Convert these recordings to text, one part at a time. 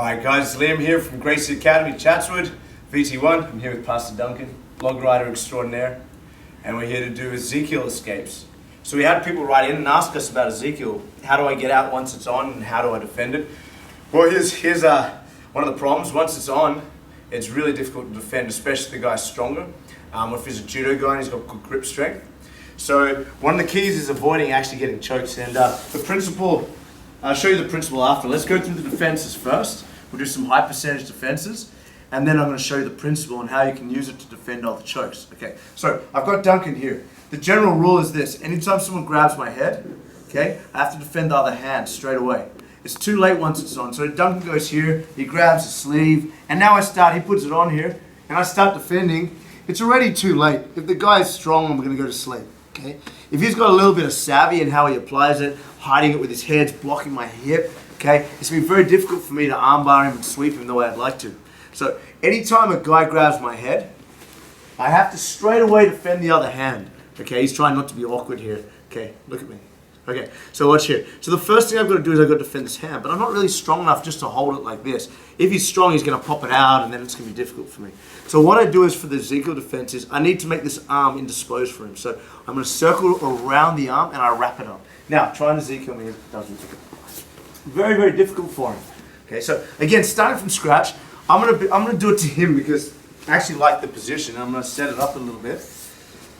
Alright guys, Liam here from Gracie Academy, Chatswood, VT1. I'm here with Pastor Duncan, blog writer extraordinaire, and we're here to do Ezekiel escapes. So we had people write in and ask us about Ezekiel. How do I get out once it's on, and how do I defend it? Well, here's one of the problems. Once it's on, it's really difficult to defend, especially if the guy's stronger. If he's a judo guy and he's got good grip strength. So one of the keys is avoiding actually getting chokes. And the principle, I'll show you the principle after. Let's go through the defenses first. We'll do some high percentage defenses, and then I'm going to show you the principle and how you can use it to defend all the chokes. Okay, so I've got Duncan here. The general rule is this: anytime someone grabs my head, okay, I have to defend the other hand straight away. It's too late once it's on. So Duncan goes here, he grabs the sleeve, and now he puts it on here, and I start defending. It's already too late. If the guy is strong, I'm going to go to sleep. Okay? If he's got a little bit of savvy in how he applies it, hiding it with his head, blocking my hip, okay, it's going to be very difficult for me to armbar him and sweep him the way I'd like to. So anytime a guy grabs my head, I have to straight away defend the other hand. Okay, he's trying not to be awkward here. Okay, look at me. Okay, so watch here. So the first thing I've got to do is I've got to defend this hand, but I'm not really strong enough just to hold it like this. If he's strong, he's going to pop it out, and then it's going to be difficult for me. So what I do is for the Ezekiel defense is I need to make this arm indisposed for him. So I'm going to circle around the arm, and I wrap it up. Now, try and Ezekiel me. It doesn't. Very, very difficult for him. Okay, so again, starting from scratch, I'm going to do it to him because I actually like the position. I'm going to set it up a little bit.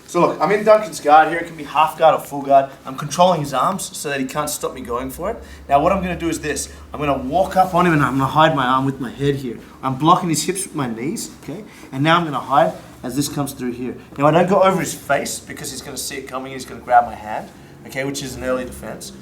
So look, I'm in Duncan's guard here. It can be half guard or full guard. I'm controlling his arms so that he can't stop me going for it. Now what I'm going to do is this. I'm going to walk up on him and I'm going to hide my arm with my head here. I'm blocking his hips with my knees, okay? And now I'm going to hide as this comes through here. Now I don't go over his face because he's going to see it coming and he's going to grab my hand, okay, which is an early defense.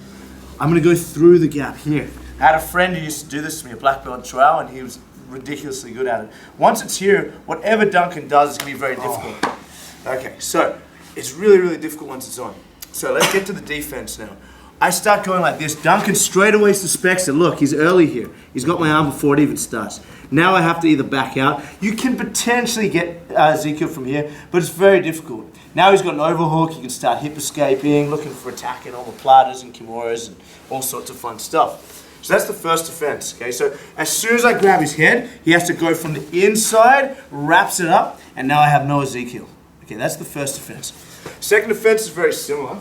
I'm going to go through the gap here. I had a friend who used to do this to me, a black belt in trial, and he was ridiculously good at it. Once it's here, whatever Duncan does is going to be very difficult. Okay, so it's really, really difficult once it's on. So let's get to the defense now. I start going like this. Duncan straight away suspects it. Look, he's early here. He's got my arm before it even starts. Now I have to either back out. You can potentially get Ezekiel from here, but it's very difficult. Now he's got an overhook. You can start hip escaping, looking for attacking all the platters and kimuras and all sorts of fun stuff. So that's the first defense, okay? So as soon as I grab his head, he has to go from the inside, wraps it up, and now I have no Ezekiel. Okay, that's the first defense. Second defense is very similar,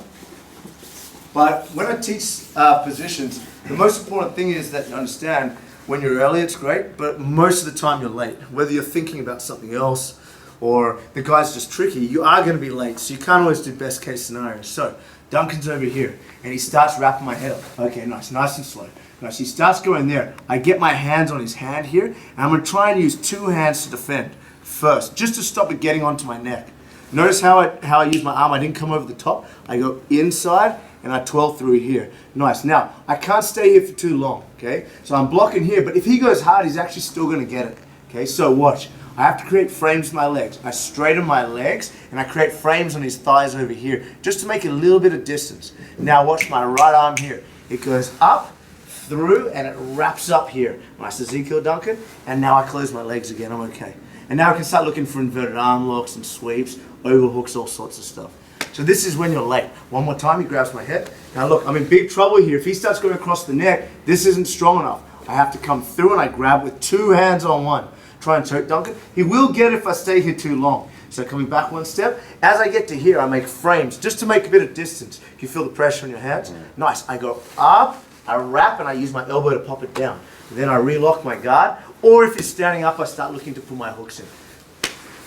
but when I teach positions, the most important thing is that you understand when you're early, it's great, but most of the time you're late. Whether you're thinking about something else or the guy's just tricky, you are going to be late, so you can't always do best case scenarios. So Duncan's over here, and he starts wrapping my head up. Okay, nice and slow. Nice. He starts going there. I get my hands on his hand here, and I'm going to try and use two hands to defend first, just to stop it getting onto my neck. Notice how I use my arm. I didn't come over the top. I go inside, and I twirl through here. Nice. Now, I can't stay here for too long, okay? So I'm blocking here, but if he goes hard, he's actually still going to get it, okay? So watch. I have to create frames with my legs. I straighten my legs, and I create frames on his thighs over here, just to make a little bit of distance. Now watch my right arm here. It goes up, through, and it wraps up here. Nice Ezekiel Duncan, and now I close my legs again. I'm okay. And now I can start looking for inverted arm locks and sweeps, overhooks, all sorts of stuff. So this is when you're late. One more time, he grabs my head. Now look, I'm in big trouble here. If he starts going across the neck, this isn't strong enough. I have to come through and I grab with two hands on one. Try and choke Duncan. He will get it if I stay here too long. So coming back one step, as I get to here, I make frames just to make a bit of distance. Can you feel the pressure on your hands? Nice. I go up, I wrap, and I use my elbow to pop it down. Then I relock my guard, or if you're standing up, I start looking to put my hooks in.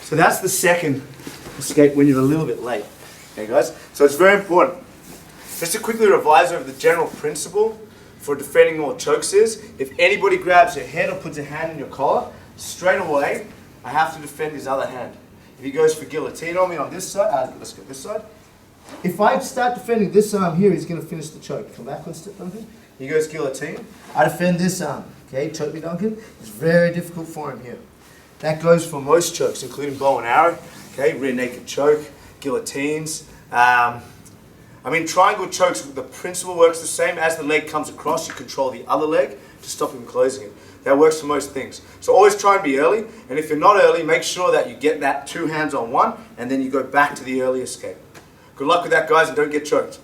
So that's the second escape when you're a little bit late. Okay, guys? So it's very important. Just to quickly revise over the general principle for defending all chokes is, if anybody grabs your head or puts a hand in your collar, straight away, I have to defend his other hand. If he goes for guillotine on me on this side, let's go this side. If I start defending this arm here, he's going to finish the choke. Come back one step, Duncan. He goes guillotine. I defend this arm. Okay, choke me, Duncan. It's very difficult for him here. That goes for most chokes, including bow and arrow. Okay, rear naked choke, guillotines. Triangle chokes, the principle works the same. As the leg comes across, you control the other leg to stop him closing it. That works for most things. So always try and be early, and if you're not early, make sure that you get that two hands on one, and then you go back to the early escape. Good luck with that, guys, and don't get choked.